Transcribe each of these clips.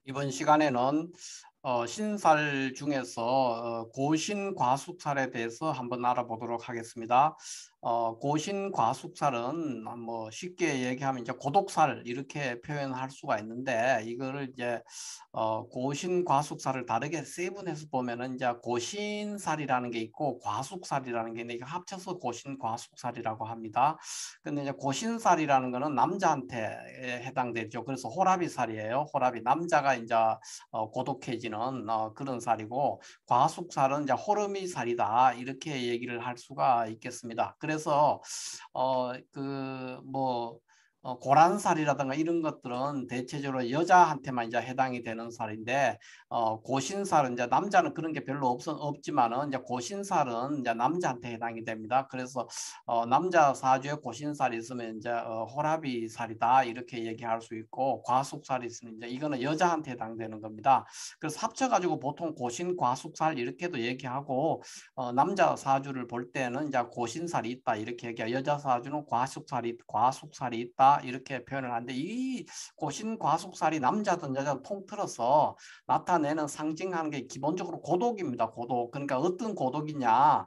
이번 시간에는 신살 중에서 고신과숙살에 대해서 한번 알아보도록 하겠습니다. 고신과숙살은 뭐 쉽게 얘기하면 이제 고독살 이렇게 표현할 수가 있는데, 이거를 이제 고신과숙살을 다르게 세분해서 보면은 이제 고신살이라는 게 있고 과숙살이라는 게 있는데, 이거 합쳐서 고신과숙살이라고 합니다. 근데 이제 고신살이라는 거는 남자한테 해당되죠. 그래서 호라비살이에요. 호라비, 남자가 이제 고독해지는 그런 살이고, 과숙살은 이제 호르미살이다 이렇게 얘기를 할 수가 있겠습니다. 그래서 그뭐 고란살이라든가 이런 것들은 대체적으로 여자한테만 이제 해당이 되는 살인데, 고신살은 이제 남자는 그런 게 별로 없지만은 이제 고신살은 이제 남자한테 해당이 됩니다. 그래서 남자 사주에 고신살이 있으면 이제 호라비 살이다 이렇게 얘기할 수 있고, 과숙살이 있으면 이제 이거는 여자한테 해당되는 겁니다. 그래서 합쳐가지고 보통 고신 과숙살 이렇게도 얘기하고, 남자 사주를 볼 때는 이제 고신살이 있다 이렇게 얘기해요. 여자 사주는 과숙살이 있다 이렇게 표현을 하는데, 이 고신 과숙살이 남자든 여자든 통틀어서 나타내는 상징하는 게 기본적으로 고독입니다. 고독. 그러니까 어떤 고독이냐?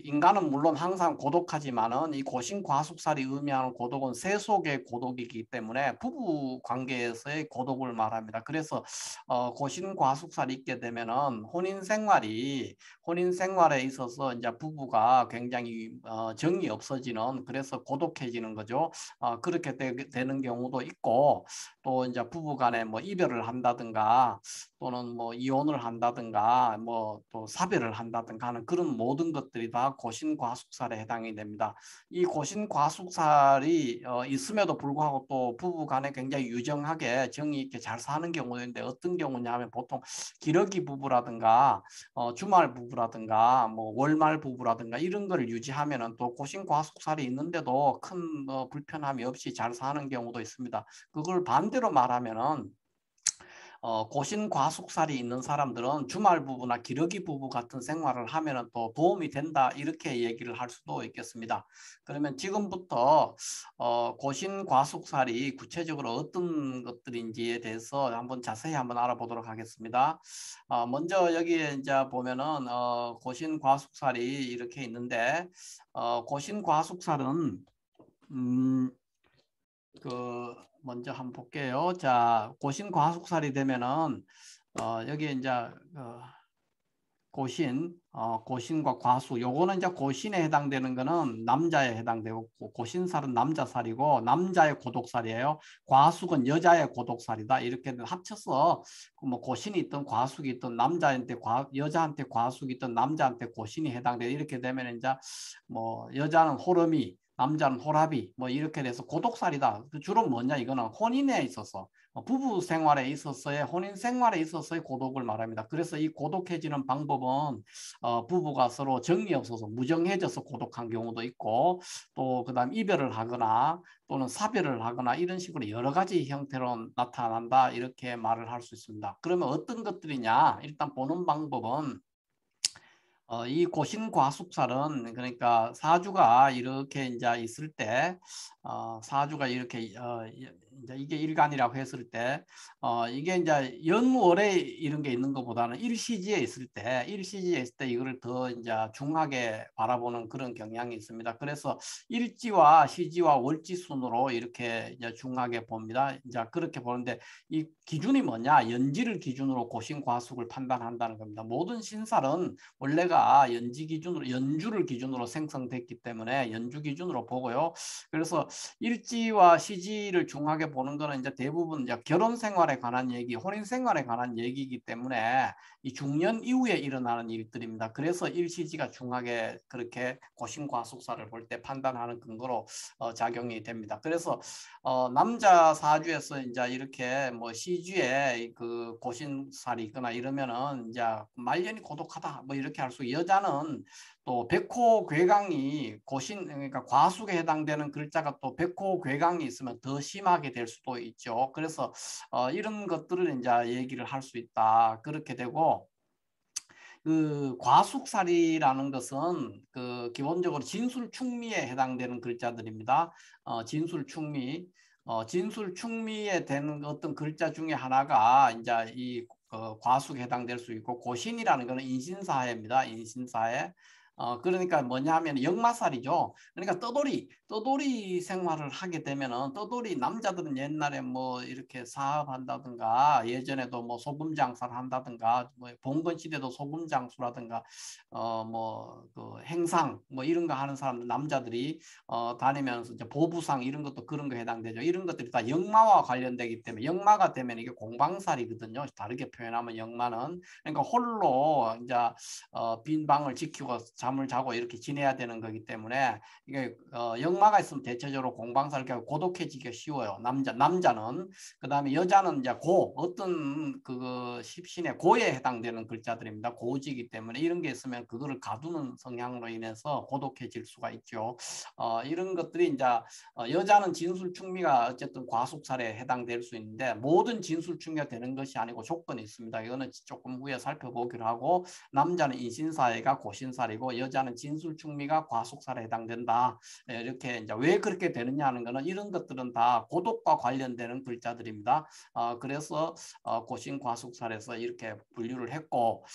인간은 물론 항상 고독하지만은 이 고신과숙살이 의미하는 고독은 세속의 고독이기 때문에 부부 관계에서의 고독을 말합니다. 그래서 고신과숙살이 있게 되면은 혼인 생활에 있어서 이제 부부가 굉장히 정이 없어지는, 그래서 고독해지는 거죠. 그렇게 되는 경우도 있고, 또 이제 부부 간에 뭐 이별을 한다든가 또는 뭐 이혼을 한다든가 뭐 또 사별을 한다든가 하는 그런 모든 것들이 다 고신과숙살에 해당이 됩니다. 이 고신과숙살이 있음에도 불구하고 또 부부 간에 굉장히 유정하게 정이 있게 잘 사는 경우도 있는데, 어떤 경우냐면 보통 기러기 부부라든가 주말 부부라든가 뭐 월말 부부라든가 이런 거를 유지하면은 또 고신과숙살이 있는데도 큰 불편함이 없이 잘 사는 경우도 있습니다. 그걸 반대로 말하면은 고신과숙살이 있는 사람들은 주말 부부나 기러기 부부 같은 생활을 하면은 또 도움이 된다 이렇게 얘기를 할 수도 있겠습니다. 그러면 지금부터 고신과숙살이 구체적으로 어떤 것들인지에 대해서 한번 자세히 한번 알아보도록 하겠습니다. 먼저 여기에 이제 보면은 고신과숙살이 이렇게 있는데, 고신과숙살은 음, 그 먼저 한번 볼게요. 자, 고신과숙살이 되면은 여기 이제 고신과 과수, 요거는 이제 고신에 해당되는 거는 남자에 해당되고, 고신살은 남자살이고 남자의 고독살이에요. 과숙은 여자의 고독살이다. 이렇게 합쳐서 뭐 고신이 있든 과숙이 있든 여자한테 과숙이 있든 남자한테 고신이 해당돼. 이렇게 되면 이제 뭐 여자는 호르미, 남자는 호라비 뭐 이렇게 돼서 고독살이다. 주로 뭐냐, 이거는 혼인에 있어서 부부 생활에 있어서의, 혼인 생활에 있어서의 고독을 말합니다. 그래서 이 고독해지는 방법은 부부가 서로 정이 없어서 무정해져서 고독한 경우도 있고, 또 그다음 이별을 하거나 또는 사별을 하거나 이런 식으로 여러 가지 형태로 나타난다 이렇게 말을 할 수 있습니다. 그러면 어떤 것들이냐? 일단 보는 방법은 이 고신과숙살은, 그러니까 사주가 이렇게 이제 있을 때, 사주가 이렇게 이제 이게 일간이라고 했을 때, 이게 이제 연월에 이런 게 있는 것보다는 일시지에 있을 때, 이거를 더 이제 중하게 바라보는 그런 경향이 있습니다. 그래서 일지와 시지와 월지 순으로 이렇게 이제 중하게 봅니다. 이제 그렇게 보는데, 이 기준이 뭐냐? 연지를 기준으로 고신과숙을 판단한다는 겁니다. 모든 신살은 원래가 연주를 기준으로 생성됐기 때문에 연주 기준으로 보고요. 그래서 일지와 시지를 중하게 보는 거는 이제 대부분 이제 결혼 생활에 관한 얘기, 혼인 생활에 관한 얘기이기 때문에 이 중년 이후에 일어나는 일들입니다. 그래서 일시지가 중하게 그렇게 고신과숙살을 볼 때 판단하는 근거로 작용이 됩니다. 그래서 남자 사주에서 이제 이렇게 뭐 시주에 그 고신살이 있거나 이러면은 이제 말년이 고독하다 뭐 이렇게 할 수. 여자는 또 백호괴강이 그러니까 과숙에 해당되는 글자가 또 백호괴강이 있으면 더 심하게 될 수도 있죠. 그래서 이런 것들을 이제 얘기를 할 수 있다. 그렇게 되고, 그 과숙살이라는 것은 그 기본적으로 진술충미에 해당되는 글자들입니다. 진술충미. 진술 충미에 되는 어떤 글자 중에 하나가 이제 이 과수에 해당될 수 있고 고신이라는 것은 인신사해입니다. 인신사해. 그러니까 뭐냐 하면 역마살이죠. 그러니까 떠돌이 생활을 하게 되면은 떠돌이 남자들은 옛날에 뭐 이렇게 사업한다든가 예전에도 뭐 소금 장사를 한다든가 뭐 봉건 시대도 소금 장수라든가 뭐 그 행상 뭐 이런 거 하는 사람들 남자들이 다니면서 이제 보부상 이런 것도 그런 거 해당되죠. 이런 것들이 다 역마와 관련되기 때문에 역마가 되면 이게 공방살이거든요. 다르게 표현하면 역마는 그러니까 홀로 이제 빈 방을 지키고 잠을 자고 이렇게 지내야 되는 거기 때문에 이게 역마가 있으면 대체적으로 공방살 고독해지기 쉬워요. 남자는 그다음에 여자는 이제 어떤 그 십신의 고에 해당되는 글자들입니다. 고지이기 때문에 이런 게 있으면 그거를 가두는 성향으로 인해서 고독해질 수가 있죠. 이런 것들이 이제 여자는 진술충미가 어쨌든 과속살에 해당될 수 있는데 모든 진술충미가 되는 것이 아니고 조건이 있습니다. 이거는 조금 후에 살펴보기로 하고 남자는 인신사회가 고신살이고 여자는 진술충미가 과속살에 해당된다. 이렇게 이제 왜 그렇게 되느냐 하는 거는 이런 것들은 다 고독과 관련되는 글자들입니다. 그래서 고신 과속살에서 이렇게 분류를 했고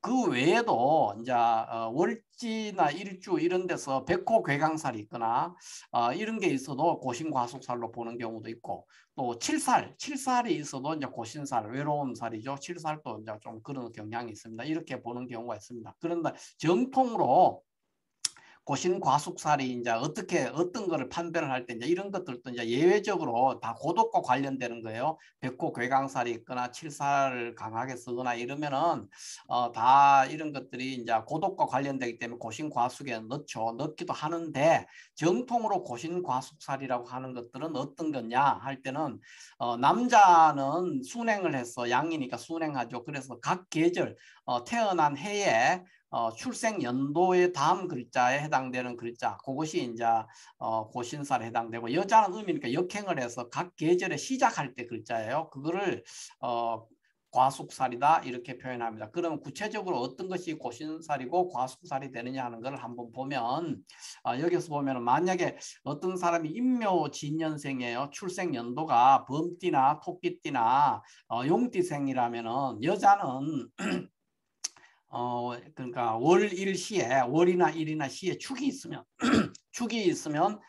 그 외에도 이제 월지나 일주 이런 데서 백호 괴강살이 있거나 이런 게 있어도 고신과속살로 보는 경우도 있고 또 칠살이 있어도 이제 고신살, 외로운 살이죠. 칠살도 이제 좀 그런 경향이 있습니다. 이렇게 보는 경우가 있습니다. 그런데 정통으로 고신 과속살이 이제 어떤 거를 판별을 할 때 이제 이런 것들도 이제 예외적으로 다 고독과 관련되는 거예요. 백호 괴강살이 있거나 칠살을 강하게 쓰거나 이러면은 다 이런 것들이 이제 고독과 관련되기 때문에 고신 과속에 넣기도 하는데 정통으로 고신 과속살이라고 하는 것들은 어떤 거냐 할 때는 남자는 순행을 해서 양이니까 순행하죠. 그래서 각 계절 태어난 해에 출생 연도의 다음 글자에 해당되는 글자 그것이 이제 고신살에 해당되고 여자는 음이니까 역행을 해서 각 계절에 시작할 때 글자예요. 그거를 과속살이다 이렇게 표현합니다. 그러면 구체적으로 어떤 것이 고신살이고 과속살이 되느냐 하는 걸 한번 보면 여기서 보면 만약에 어떤 사람이 임묘진년생이에요. 출생 연도가 범띠나 토끼띠나 용띠생이라면은 여자는 그러니까 월일시에 월이나 일이나 시에 축이 있으면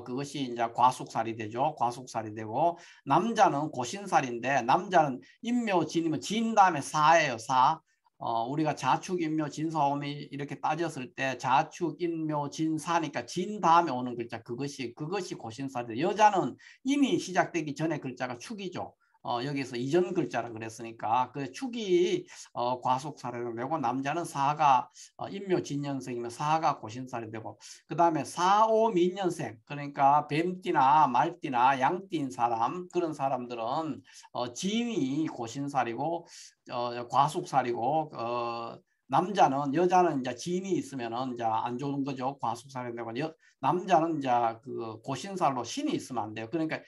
그것이 이제 과속살이 되죠. 과속살이 되고 남자는 고신살인데 남자는 임묘진이면 진 다음에 사예요. 사. 우리가 자축, 인묘, 진사오미 이렇게 따졌을 때 자축, 인묘, 진사니까 진 다음에 오는 글자 그것이 고신살이 여자는 인이 시작되기 전에 글자가 축이죠. 여기서 이전 글자라 그랬으니까 그 축이 과속살이 되고 남자는 사가 임묘진년생이면 사가 고신살이 되고 그 다음에 사오민년생 그러니까 뱀띠나 말띠나 양띠인 사람 그런 사람들은 진이 고신살이고 과속살이고 여자는 이제 진이 있으면은 이제 안 좋은 거죠. 과속살이 되고 남자는 이제 그 고신살로 신이 있으면 안 돼요. 그러니까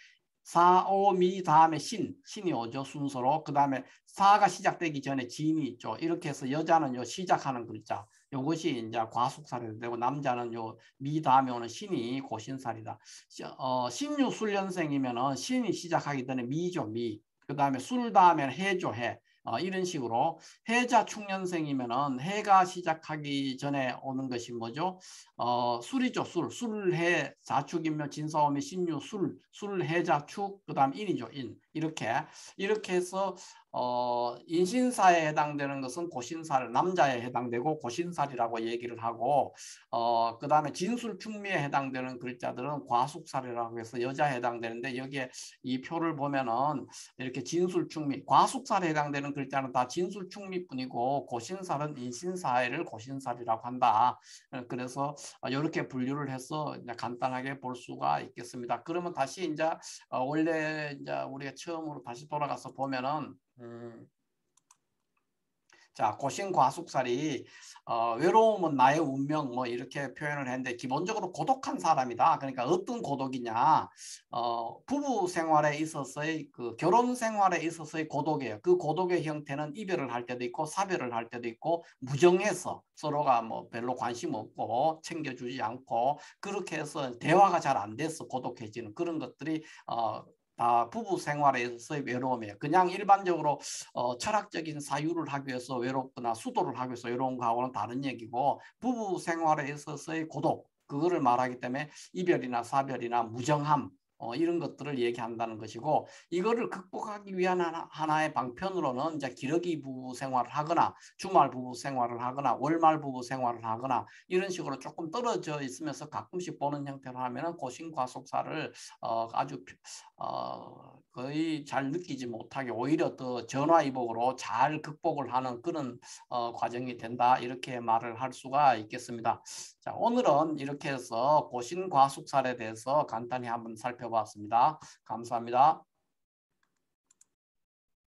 사, 오, 미 다음에 신이 오죠. 순서로. 그 다음에 사가 시작되기 전에 진이 있죠. 이렇게 해서 여자는 요 시작하는 글자. 요것이 이제 과속살이 되고 남자는 요 미 다음에 오는 신이 고신살이다. 신유술년생이면은 신이 시작하기 전에 미죠. 미. 그 다음에 술 다음에는 해죠. 해. 이런 식으로 해자 축년생이면은 해가 시작하기 전에 오는 것이 뭐죠? 술이죠. 술해 자축인묘 진사오미 신유 술해자축 그다음 인이죠. 인 이렇게 해서 인신사에 해당되는 것은 고신살 남자에 해당되고 고신살이라고 얘기를 하고 그다음에 진술충미에 해당되는 글자들은 과속살이라고 해서 여자에 해당되는데 여기에 이 표를 보면은 이렇게 진술충미 과속살에 해당되는 글자는 다 진술충미뿐이고 고신살은 인신사회를 고신살이라고 한다. 그래서 이렇게 분류를 해서 이제 간단하게 볼 수가 있겠습니다. 그러면 다시 이제 원래 이제 우리가 처음으로 다시 돌아가서 보면은 자, 고신과숙살이 외로움은 나의 운명 뭐 이렇게 표현을 했는데 기본적으로 고독한 사람이다. 그러니까 어떤 고독이냐? 부부 생활에 있어서의 그 결혼 생활에 있어서의 고독이에요. 그 고독의 형태는 이별을 할 때도 있고 사별을 할 때도 있고 무정해서 서로가 뭐 별로 관심 없고 챙겨주지 않고 그렇게 해서 대화가 잘 안 돼서 고독해지는 그런 것들이 다 부부 생활에서의 외로움이에요. 그냥 일반적으로 철학적인 사유를 하기 위해서 외롭거나 수도를 하기 위해서 외로운 거하고는 다른 얘기고 부부 생활에 있어서의 고독 그거를 말하기 때문에 이별이나 사별이나 무정함 이런 것들을 얘기한다는 것이고 이거를 극복하기 위한 하나의 방편으로는 이제 기러기 부부 생활을 하거나 주말 부부 생활을 하거나 월말 부부 생활을 하거나 이런 식으로 조금 떨어져 있으면서 가끔씩 보는 형태로 하면은 고신과속사를 아주 거의 잘 느끼지 못하게 오히려 더 전화위복으로 잘 극복을 하는 그런 과정이 된다 이렇게 말을 할 수가 있겠습니다. 자, 오늘은 이렇게 해서 고신과숙살에 대해서 간단히 한번 살펴봤습니다. 감사합니다.